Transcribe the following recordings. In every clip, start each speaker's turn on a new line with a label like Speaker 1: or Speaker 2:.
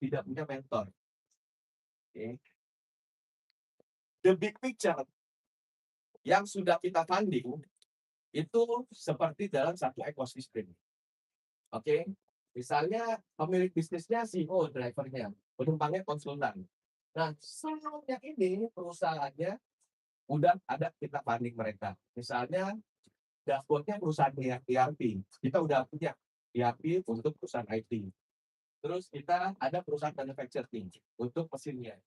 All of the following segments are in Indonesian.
Speaker 1: tidak punya mentor. Oke. The big picture yang sudah kita funding itu seperti dalam satu ekosistem. Oke. Misalnya pemilik bisnisnya CEO, drivernya, penumpangnya konsultan. Nah, semuanya ini perusahaannya udah ada kita funding mereka. Misalnya dashboard-nya perusahaan ERP. Kita udah punya ERP untuk perusahaan IT. Terus kita ada perusahaan manufacturing untuk mesinnya.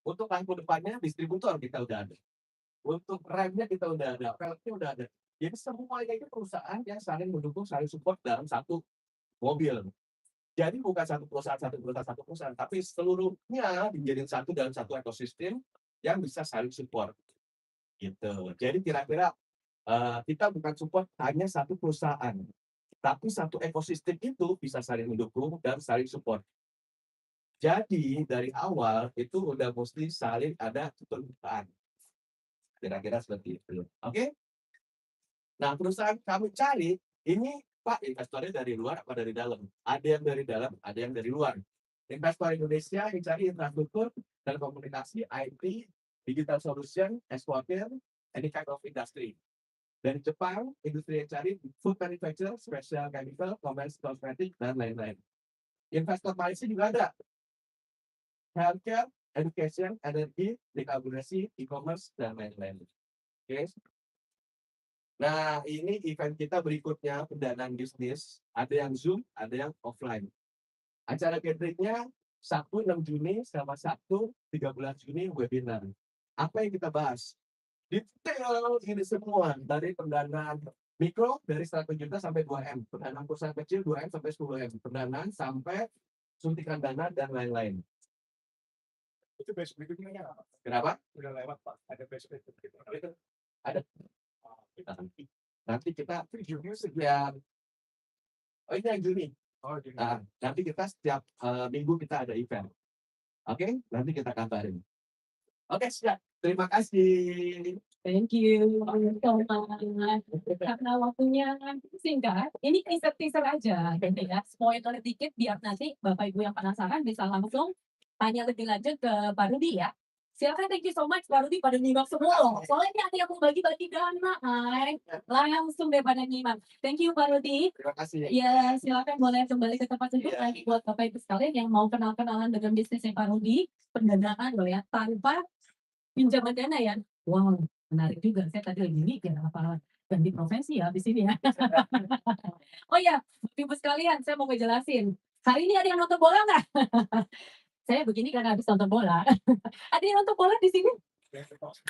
Speaker 1: Untuk lampu depannya distributor kita udah ada. Untuk remnya kita udah ada, peleknya udah ada. Jadi semuanya itu perusahaan yang saling mendukung, saling support dalam satu mobil. Jadi bukan satu perusahaan, tapi seluruhnya dijadiin satu dalam satu ekosistem yang bisa saling support. Gitu. Jadi kira-kira kita bukan support hanya satu perusahaan, tapi satu ekosistem itu bisa saling mendukung dan saling support. Jadi dari awal itu udah mesti saling ada keterbukaan. Kira-kira seperti itu. Oke? Nah, perusahaan kamu cari, ini Pak investornya dari luar apa dari dalam? Ada yang dari dalam, ada yang dari luar. Investor Indonesia yang cari infrastruktur, telekomunikasi, IT, digital solution, eksportir, any kind of industry. Dari Jepang, industri yang cari food manufacturer, special chemical, commerce, cosmetic, dan lain-lain. Investor Malaysia juga ada. Healthcare, education, energi, dekarbonasi, e-commerce, dan lain-lain. Oke. Nah, ini event kita berikutnya, pendanaan bisnis. Ada yang Zoom, ada yang offline. Acara gathering-nya Sabtu 6 Juni sama Sabtu 13 Juni webinar. Apa yang kita bahas? Detail ini semua, dari pendanaan mikro dari 100 juta sampai 2M, pendanaan perusahaan kecil 2M sampai 10M, pendanaan sampai suntikan dana dan lain-lain.
Speaker 2: Itu besok berikutnya ya.
Speaker 1: Kenapa?
Speaker 2: Udah lewat Pak, ada besok berikutnya.
Speaker 1: Itu ada. Kita nanti kita previewnya setiap ini yang Juni.
Speaker 2: Oh, gini.
Speaker 1: Nah, nanti kita setiap minggu kita ada event. Oke, nanti kita kabarin. Oke, siap. Terima kasih.
Speaker 3: Thank you, Thomas. Karena waktunya singkat, ini teaser-teaser aja, gitu ya. Spoiler dikit biar nanti Bapak Ibu yang penasaran bisa langsung tanya lebih lanjut ke Pak Rudi ya. Silakan, thank you so much Pak Rudi, pada nyimak semua loh. Soalnya ini ada yang mau bagi-bagi dana, ay. Langsung deh pada nyimak. Thank you Pak Rudi.
Speaker 1: Terima kasih.
Speaker 3: Ya, silakan boleh kembali ke tempat duduk
Speaker 1: Iya.
Speaker 3: lagi buat Bapak Ibu sekalian yang mau kenal-kenalan dengan bisnisnya Pak Rudi, pendanaan loh ya, tanpa pinjaman dana ya. Wow, menarik juga. Saya tadi lagi mikir apa ganti profesi ya di sini ya. Oh ya, Ibu sekalian, saya mau ngejelasin. Hari ini ada yang nonton bola nggak? Saya begini karena habis nonton bola. Ada yang nonton bola di sini?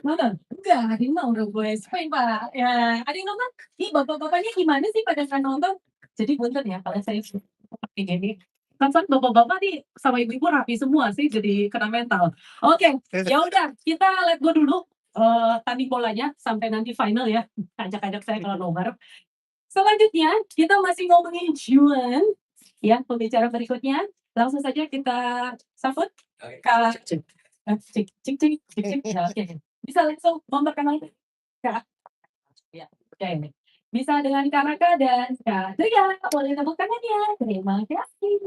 Speaker 3: Nonton? Enggak, ada yang mau udah gue Spain Pak. Ya, ada yang nonton? Ih, bapak-bapaknya gimana sih pada nggak nonton? Jadi punten ya kalau saya seperti ini. Kan bapak-bapak nih sama ibu-ibu rapi semua sih, jadi kena mental. Oke, ya udah kita let go dulu tanding bolanya sampai nanti final ya. Ajak-ajak saya kalau nobar. Selanjutnya kita masih ngomongin Juan ya, pembicara berikutnya. Langsung saja kita sambut Kak Cik Cik. Ya, oke. Bisa langsung memperkenalkan Kak. Ya, oke. Bisa dengan Kak Raka dan Kak Tria. Boleh tepuk tangannya. Terima kasih.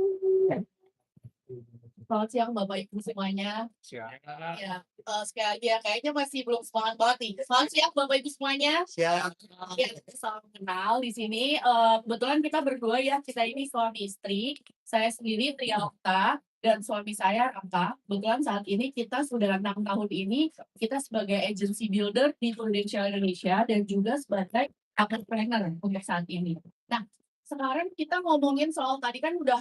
Speaker 4: Selamat siang Bapak Ibu semuanya.
Speaker 2: Siap.
Speaker 4: Ya, sekali lagi ya, kayaknya masih belum semangat banget nih. Selamat siang Bapak Ibu semuanya.
Speaker 2: Siap.
Speaker 4: Ya, salam kenal di sini. Kebetulan kita berdua ya, kita ini suami istri. Saya sendiri Tria Okta dan suami saya Raka. Kebetulan saat ini kita sudah 6 tahun ini kita sebagai agency builder di Prudential Indonesia dan juga sebagai entrepreneur untuk saat ini. Nah, sekarang kita ngomongin soal tadi kan udah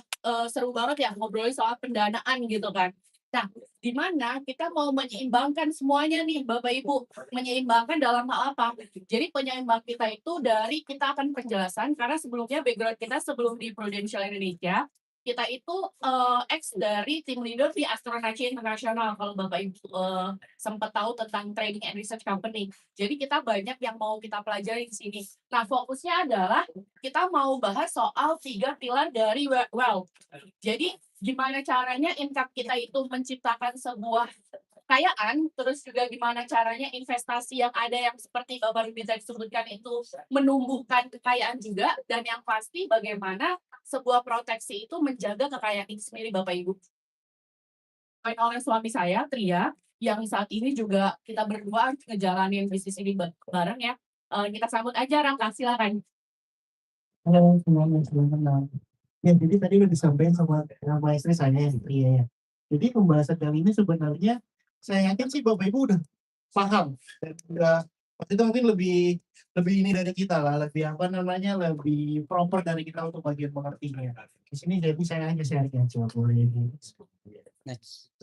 Speaker 4: seru banget ya ngobrolin soal pendanaan gitu kan. Nah, di mana kita mau menyeimbangkan semuanya nih Bapak Ibu. Menyeimbangkan dalam hal apa? Jadi penyeimbang kita itu dari kita akan penjelasan karena sebelumnya background kita sebelum di Prudential Indonesia kita itu ex dari tim leader di Astronaci Internasional kalau Bapak Ibu sempat tahu tentang training and research company. Jadi kita banyak yang mau kita pelajari di sini. Nah, fokusnya adalah kita mau bahas soal 3 pilar dari wealth. Jadi gimana caranya income kita itu menciptakan sebuah kekayaan, terus juga gimana caranya investasi yang ada yang seperti Bapak bisa disebutkan itu menumbuhkan kekayaan juga, dan yang pasti bagaimana sebuah proteksi itu menjaga kekayaan itu sendiri Bapak Ibu. oleh suami saya, Tria, yang saat ini juga kita berdua ngejalanin bisnis ini bareng ya. Kita sambut aja Rangga, silakan.
Speaker 5: Halo semuanya, salam kenal. Ya, jadi tadi udah disampaikan sama istri saya yang Pria ya. Jadi pembahasan kali ini sebenarnya saya yakin sih Bapak Ibu udah paham dan udah waktu itu mungkin lebih lebih ini dari kita lah, lebih apa namanya, lebih proper dari kita untuk bagian mengertinya. Di sini jadi saya hanya sharing aja boleh. Next.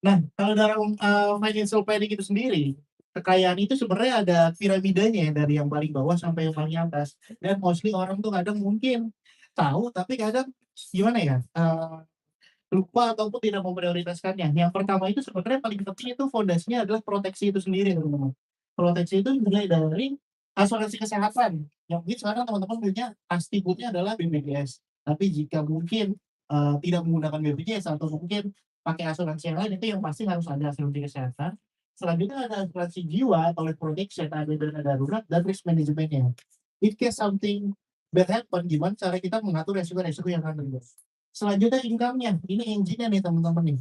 Speaker 5: Nah, kalau dalam financial planning itu sendiri, kekayaan itu sebenarnya ada piramidanya ya, dari yang paling bawah sampai yang paling atas. Dan mostly orang tuh kadang mungkin tahu, tapi kadang gimana ya, lupa ataupun tidak memprioritaskannya. Yang pertama itu sebenarnya paling penting itu fondasinya adalah proteksi itu sendiri, teman-teman. Proteksi itu mulai dari asuransi kesehatan. Yang mungkin sekarang teman-teman punya pasti adalah BPJS. Tapi jika mungkin tidak menggunakan BPJS atau mungkin pakai asuransi yang lain, itu yang pasti harus ada asuransi kesehatan. Selanjutnya ada asuransi jiwa atau life protection, ada dana darurat dan risk manajemennya. In case something bad happen, gimana cara kita mengatur resiko-resiko yang akan terjadi. Selanjutnya income-nya, ini engine-nya nih teman-teman nih.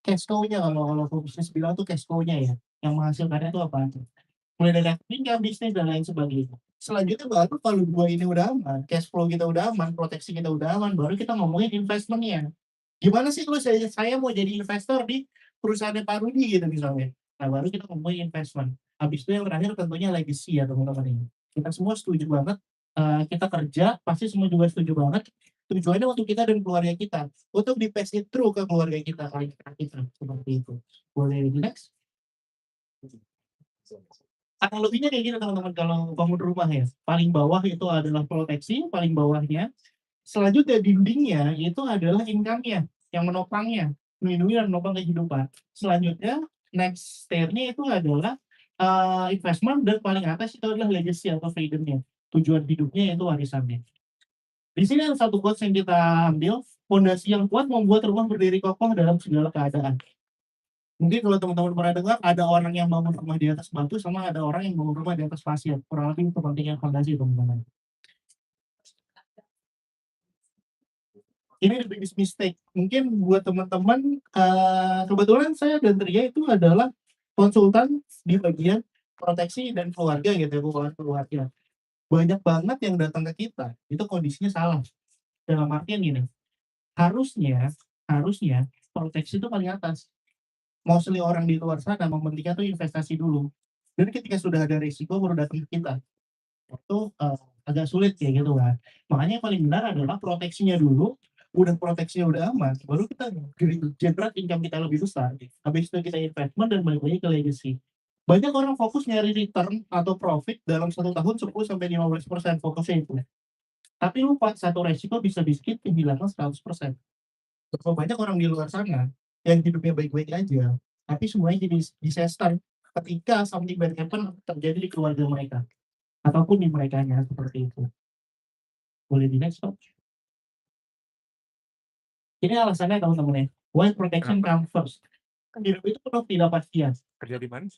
Speaker 5: Cash flow-nya kalau bisnis bilang tuh cash flow-nya ya, yang menghasilkannya itu apa aja. Mulai dari income, bisnis dan lain sebagainya. Selanjutnya baru kalau dua ini udah aman, cash flow kita udah aman, proteksi kita udah aman, baru kita ngomongin investment-nya. Gimana sih kalau saya mau jadi investor di perusahaan Pak Rudi gitu misalnya. Nah baru kita ngomongin investment. Habis itu yang terakhir tentunya legacy ya teman-teman ini. Kita semua setuju banget, kita kerja, pasti semua juga setuju banget. Tujuannya untuk kita dan keluarga kita, untuk di pass it through ke keluarga kita, kita seperti itu. Boleh next? Lebihnya kayak gitu teman-teman kalau bangun rumah ya. Paling bawah itu adalah proteksi, paling bawahnya. Selanjutnya dindingnya itu adalah income-nya, yang menopangnya, melindungi dan menopang kehidupan. Selanjutnya next stair-nya itu adalah investment dan paling atas itu adalah legacy atau freedom-nya. Tujuan hidupnya yaitu warisannya. Di sini ada satu quotes yang kita ambil, fondasi yang kuat membuat rumah berdiri kokoh dalam segala keadaan. Mungkin kalau teman-teman pernah dengar, ada orang yang bangun rumah di atas batu sama ada orang yang bangun rumah di atas pasir. Kurang lebih kepentingan fondasi teman-teman. Ini the biggest mistake. Mungkin buat teman-teman, kebetulan saya dan Tria itu adalah konsultan di bagian proteksi dan keluarga gitu ya, keuangan keluarga. Banyak banget yang datang ke kita, itu kondisinya salah. Dalam artian gini, harusnya proteksi itu paling atas. Mostly orang di luar sana mementingkan tuh investasi dulu. Dan ketika sudah ada risiko baru datang ke kita. Itu agak sulit ya gitu kan. Makanya yang paling benar adalah proteksinya dulu, udah proteksinya udah aman, baru kita generate income kita lebih besar. Habis itu kita investment dan balik lagi ke legacy. Banyak orang fokus nyari return atau profit dalam 1 tahun 10-15% fokusnya itu. Tapi lupa satu resiko bisa di-skip kehilangan 100%. Banyak orang di luar sana yang hidupnya baik-baik aja, tapi semuanya jadi disaster ketika something bad happen terjadi di keluarga mereka ataupun di merekanya seperti itu. Boleh di next Pak? Ini alasannya teman-teman ya. Why protection come first? Hidup itu penuh ketidakpastian.
Speaker 2: Kerja di mana?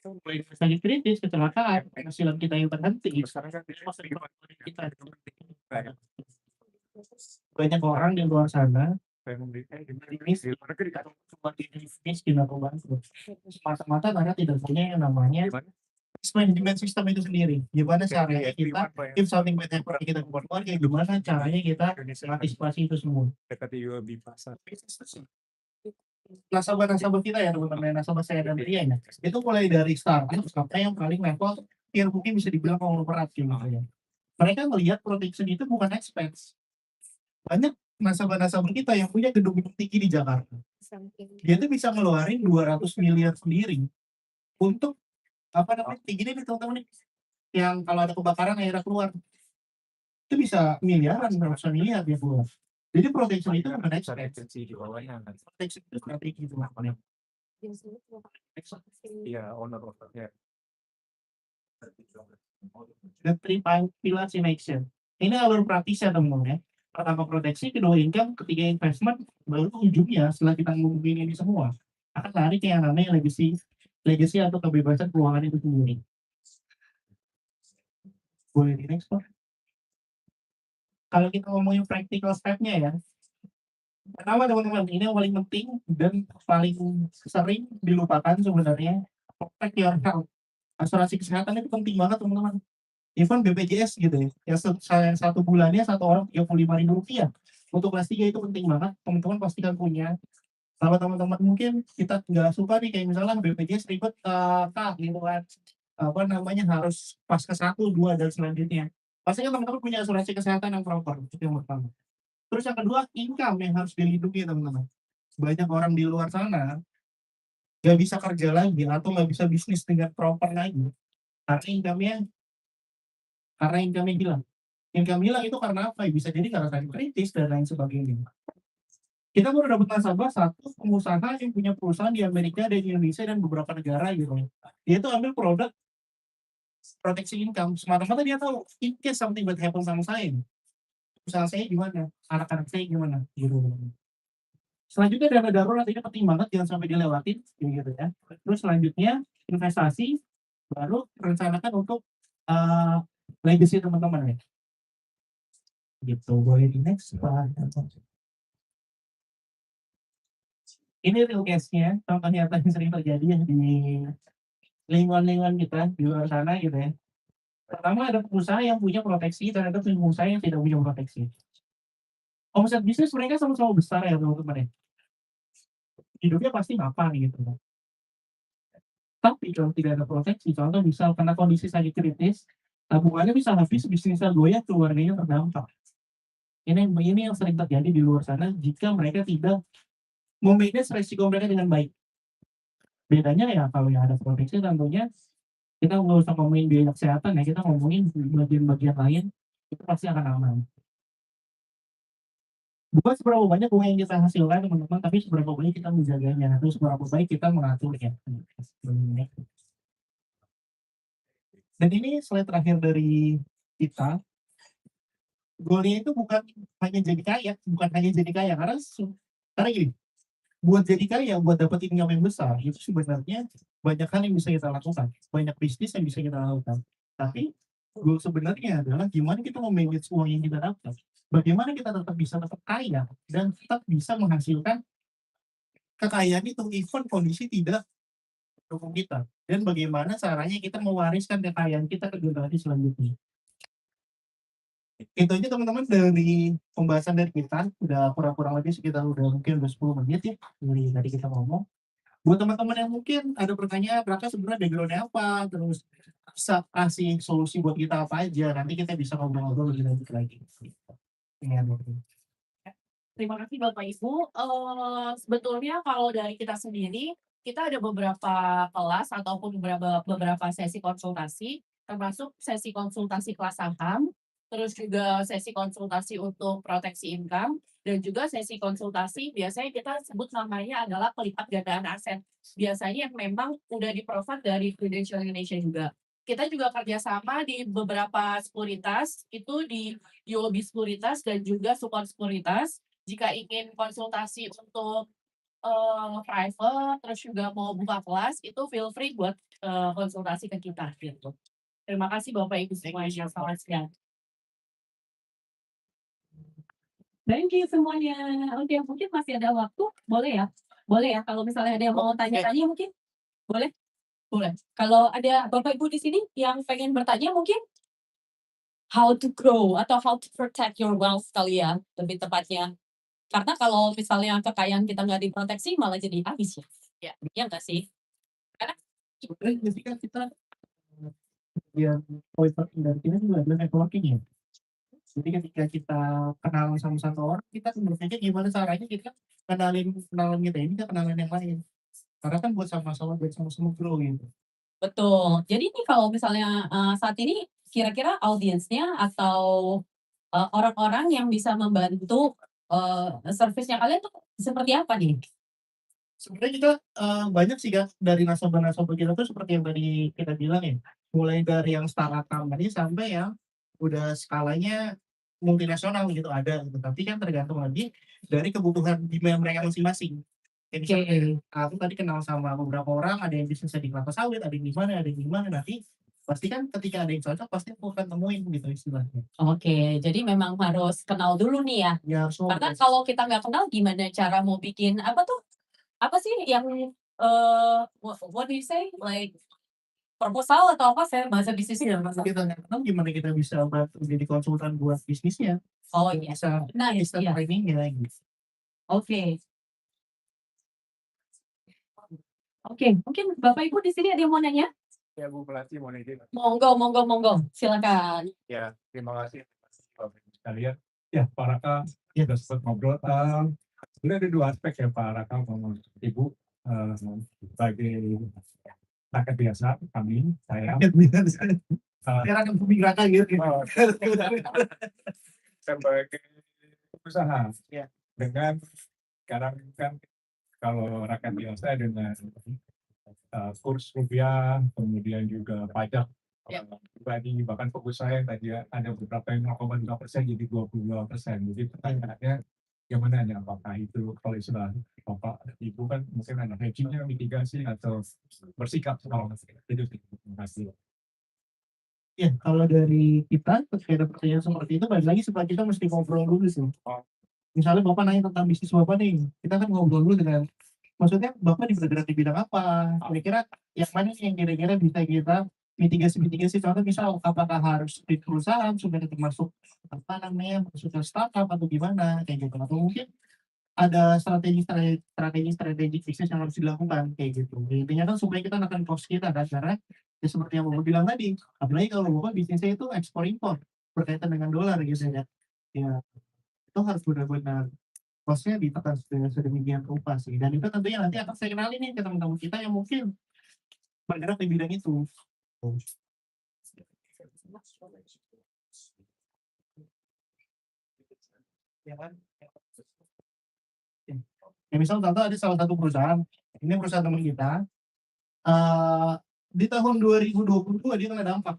Speaker 5: Mulai dari sakit kritis, kecelakaan, penghasilan kita yang terhenti,
Speaker 2: Sekarang kan
Speaker 5: masa depan kita. Banyak orang di luar sana miskin atau bangkrut semata-mata karena tidak punya yang namanya manajemen sistem itu sendiri. Gimana caranya kita if something bad happen kita buat keluarga, gimana caranya kita antisipasi itu semua.
Speaker 2: dekat UAB pasar.
Speaker 5: Nasabah-nasabah kita ya teman-teman, nasabah saya dan Ria ya, itu mulai dari startup sampai yang paling level yang mungkin bisa dibilang konglomerat gitu ya. Mereka melihat protection itu bukan expense. Banyak nasabah-nasabah kita yang punya gedung-gedung tinggi di Jakarta. Dia tuh bisa ngeluarin 200 miliar sendiri untuk apa namanya tinggi nih teman-teman nih. Yang kalau ada kebakaran airnya keluar. Itu bisa miliaran, ratusan miliar dia keluar. Jadi protection itu bukan expense.
Speaker 2: Di bawahnya kan.
Speaker 5: Protection itu strategi itu namanya.
Speaker 2: Iya, owner of ya.
Speaker 5: The three pillars in action. Ini alur praktisnya teman-teman ya. Pertama proteksi, kedua income, ketiga investment, baru ujungnya setelah kita ngomongin ini semua akan lari ke yang namanya legacy atau kebebasan keuangan itu sendiri. Boleh di next Pak? Kalau kita ngomongin practical step-nya ya, Pertama teman-teman, ini yang paling penting dan paling sering dilupakan sebenarnya, protect your health. Asuransi kesehatan itu penting banget teman-teman. Even BPJS gitu ya, yang satu bulannya satu orang Rp35.000 untuk kelas 3 itu penting banget. Teman-teman pastikan punya. Kalau teman-teman mungkin kita nggak suka nih kayak misalnya BPJS ribet kak gitu kan, apa namanya harus pas ke 1, 2 dan selanjutnya. Pastikan teman-teman punya asuransi kesehatan yang proper itu yang pertama. Terus yang kedua, income yang harus dilindungi teman-teman. Banyak orang di luar sana nggak bisa kerja lagi atau nggak bisa bisnis dengan proper lagi karena income-nya hilang. Income hilang itu karena apa? Bisa jadi karena tadi kritis dan lain sebagainya. Kita baru dapat nasabah satu pengusaha yang punya perusahaan di Amerika dan di Indonesia dan beberapa negara gitu. Dia itu ambil produk proteksi income. Semata-mata dia tahu, in case something bad happen sama saya, usaha saya gimana, anak-anak saya gimana, gitu. Selanjutnya dana darurat ini penting banget, jangan sampai dilewatin, gitu ya. Terus selanjutnya investasi, baru rencanakan untuk legacy teman-teman ya. Gitu, boleh di next Pak. Ini real case-nya, contoh nyata yang sering terjadi ya di lingkungan-lingkungan kita di luar sana gitu ya. Pertama ada pengusaha yang punya proteksi dan ada pengusaha yang tidak punya proteksi. Omset bisnis mereka sama-sama besar ya teman-teman ya. Hidupnya pasti mapan gitu. Tapi kalau tidak ada proteksi, contoh misal karena kondisi sakit kritis, tabungannya bisa habis, bisnisnya goyah, keluarganya terdampak. Ini yang sering terjadi di luar sana jika mereka tidak memanage resiko mereka dengan baik. Bedanya ya kalau yang ada proteksi tentunya kita nggak usah ngomongin biaya kesehatan ya, kita ngomongin bagian-bagian lain itu pasti akan aman. Bukan seberapa banyak uang yang kita hasilkan teman-teman, tapi seberapa baik kita menjaganya, atau seberapa baik kita mengaturnya. Dan ini slide terakhir dari kita. Goalnya itu bukan hanya jadi kaya, karena gini, buat jadi kaya, buat dapat income yang besar, itu sebenarnya banyak hal yang bisa kita lakukan, banyak bisnis yang bisa kita lakukan. Tapi goal sebenarnya adalah gimana kita memanage uang yang kita dapat, bagaimana kita tetap kaya dan tetap bisa menghasilkan kekayaan itu even kondisi tidak mendukung kita, dan bagaimana caranya kita mewariskan kekayaan kita ke generasi selanjutnya. Itu aja teman-teman dari pembahasan dari kita, udah kurang lebih sekitar mungkin 10 menit ya dari tadi kita ngomong. Buat teman-teman yang mungkin ada pertanyaan, Raka sebenarnya background-nya apa, terus bisa kasih solusi buat kita apa aja, nanti kita bisa ngobrol-ngobrol lebih lanjut lagi.
Speaker 4: Terima kasih Bapak Ibu. Sebetulnya kalau dari kita sendiri, kita ada beberapa kelas ataupun beberapa sesi konsultasi, termasuk sesi konsultasi kelas saham, terus juga sesi konsultasi untuk proteksi income, dan juga sesi konsultasi biasanya kita sebut namanya adalah pelipat gandaan aset. Biasanya yang memang udah di-provide dari Prudential Indonesia juga. Kita juga kerjasama di beberapa sekuritas, itu di UOB Sekuritas dan juga Sukor Sekuritas. Jika ingin konsultasi untuk private, terus juga mau buka kelas, itu feel free buat konsultasi ke kita gitu. Terima kasih Bapak Ibu semuanya. Selamat siang.
Speaker 3: Thank you semuanya. Oke, mungkin masih ada waktu, boleh ya? Boleh ya, kalau misalnya ada yang mau tanya-tanya mungkin? Boleh? Boleh. Kalau ada Bapak Ibu di sini yang pengen bertanya mungkin? How to grow atau how to protect your wealth kali ya, lebih tepatnya. Karena kalau misalnya kekayaan kita nggak diproteksi malah jadi habis ya. Iya nggak sih?
Speaker 5: Sebenarnya ketika kita yang poin penting dari kita juga adalah networking ya. Jadi ketika kita kenal sama satu orang, kita berpikir gimana caranya kita kenalin kita ini ke kenalan yang lain. Karena kan buat sama-sama grow gitu.
Speaker 3: Betul. Jadi nih kalau misalnya saat ini kira-kira audiensnya atau orang-orang yang bisa membantu servisnya kalian tuh seperti apa nih?
Speaker 5: Sebenarnya kita banyak sih kan dari nasabah-nasabah kita tuh seperti yang tadi kita bilang ya, mulai dari yang startup company sampai yang udah skalanya multinasional gitu ada gitu. Tapi kan tergantung lagi dari kebutuhan demand mereka masing-masing. Kayak misalnya aku tadi kenal sama beberapa orang, ada yang bisnisnya di kelapa sawit, ada yang di mana, nanti pasti kan ketika ada yang cocok pasti aku akan temuin gitu istilahnya.
Speaker 3: Oke, jadi memang harus kenal dulu nih ya.
Speaker 5: Ya harus
Speaker 3: Karena
Speaker 5: ngobrol.
Speaker 3: kalau kita nggak kenal gimana cara mau bikin apa tuh? Apa sih yang what do you say? Like proposal atau apa? Saya bahasa bisnisnya nggak
Speaker 5: Kalau kita nggak kenal gimana kita bisa bantu jadi konsultan buat bisnisnya,
Speaker 3: Oh iya.
Speaker 5: bisa
Speaker 3: Nice,
Speaker 5: bisa
Speaker 3: iya.
Speaker 5: trainingnya gitu.
Speaker 3: Oke. Oke, mungkin Bapak Ibu di sini ada yang mau nanya?
Speaker 2: Ya Bu Melati mau nanya.
Speaker 3: Monggo. Silakan.
Speaker 2: Ya, terima kasih Bapak Ibu sekalian. Ya, Pak Raka, ya udah sempat ngobrol. Sebenarnya ada dua aspek ya Pak Raka sama Ibu. Sebagai rakyat biasa, saya
Speaker 5: Sekarang yang pemikiran gitu.
Speaker 2: sebagai usaha.
Speaker 5: Ya.
Speaker 2: Dengan sekarang kan kalau rakyat biasa dengan kurs rupiah, kemudian juga pajak
Speaker 4: Ya.
Speaker 2: pribadi, bahkan fokus saya tadi ada beberapa yang 0,2% jadi 22%. Jadi pertanyaannya gimana ya, apakah itu kalau istilah Bapak Ibu kan mungkin ada hedgingnya, mitigasi atau bersikap soal itu sih. Terima kasih.
Speaker 5: Ya, kalau dari kita ketika ada pertanyaan seperti itu, balik lagi supaya kita mesti ngobrol dulu sih. Misalnya Bapak nanya tentang bisnis Bapak nih, kita kan ngobrol dulu dengan, maksudnya Bapak bergerak di bidang apa? Kira-kira yang mana nih yang kira-kira bisa kita mitigasi? Contoh misal, apakah harus di perusahaan supaya tetap masuk apa namanya, masuk ke startup atau gimana kayak gitu? Atau mungkin ada strategi bisnis yang harus dilakukan kayak gitu. Intinya kan supaya kita menekan cost kita kan, karena ya seperti yang Bapak bilang tadi, apalagi kalau Bapak bisnisnya itu ekspor impor berkaitan dengan dolar gitu ya. Ya itu harus benar-benar cost-nya ditekan sedemikian rupa sih. Dan itu tentunya nanti akan saya kenalin nih ke teman-teman kita yang mungkin bergerak di bidang itu. Ya kan? Ya misal contoh ada salah satu perusahaan, ini perusahaan teman kita, di tahun 2022 dia kena dampak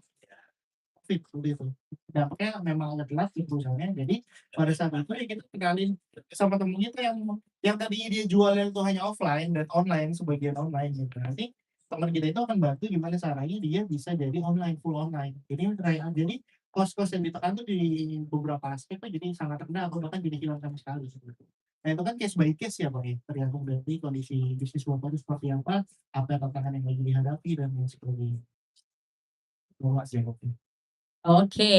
Speaker 5: COVID seperti itu. Dampaknya memang agak jelas di perusahaannya. Jadi pada saat itu ya kita kenalin sama temen kita yang tadinya dia jualnya itu hanya offline dan online, sebagian online gitu. Nanti teman kita itu akan bantu gimana caranya dia bisa jadi online, full online. Jadi kos-kos yang ditekan tuh di beberapa aspek tuh jadi sangat rendah atau bahkan jadi hilang sama sekali gitu. Nah itu kan case by case ya Pak ya, tergantung dari kondisi bisnis Bapak itu seperti apa tantangan yang lagi dihadapi dan lain sebagainya. Terima kasih Bapak.
Speaker 3: Oke,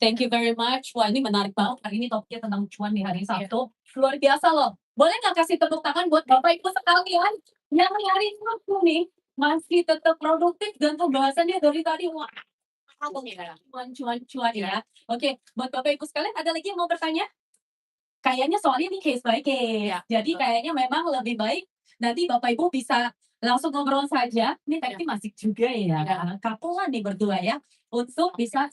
Speaker 3: thank you very much. Wah, ini menarik banget. Hari ini topiknya tentang cuan di hari Sabtu. Luar biasa loh. Boleh nggak kasih tepuk tangan buat Bapak Ibu sekalian yang hari Sabtu nih masih tetap produktif dan pembahasannya dari tadi wah cuan ya. Oke, buat Bapak Ibu sekalian ada lagi yang mau bertanya? Kayaknya soalnya ini case by case. Jadi kayaknya memang lebih baik nanti Bapak Ibu bisa langsung ngobrol saja. Ini tadi masih juga ya. Kapulan nih berdua ya. Untuk bisa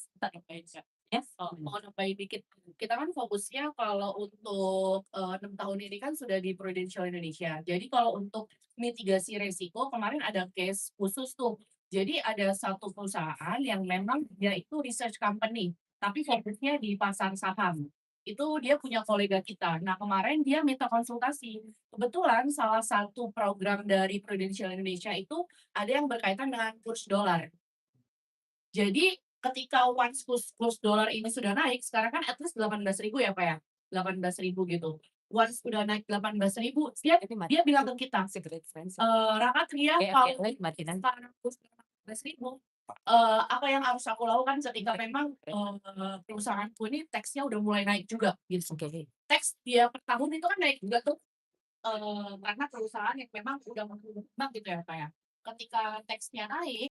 Speaker 3: yes.
Speaker 4: Mohon apa dikit. Kita kan fokusnya kalau untuk 6 tahun ini kan sudah di Prudential Indonesia. Jadi kalau untuk mitigasi resiko kemarin ada case khusus tuh. Jadi ada satu perusahaan yang memang dia itu research company, tapi fokusnya di pasar saham. Itu dia punya kolega kita. Nah kemarin dia minta konsultasi. Kebetulan salah satu program dari Prudential Indonesia itu ada yang berkaitan dengan kurs dolar. Jadi ketika once kurs dolar ini sudah naik, sekarang kan at least 18.000 ya Pak ya, 18.000 gitu. Once sudah naik 18.000, dia bilang ke kita, Raka Tria, kalau sekarang kurs 18.000, apa yang harus aku lakukan ketika memang perusahaanku ini teksnya udah mulai naik juga gitu. Teks dia per tahun itu kan naik juga tuh, karena perusahaan yang memang udah berkembang gitu ya Pak ya. Ketika teksnya naik,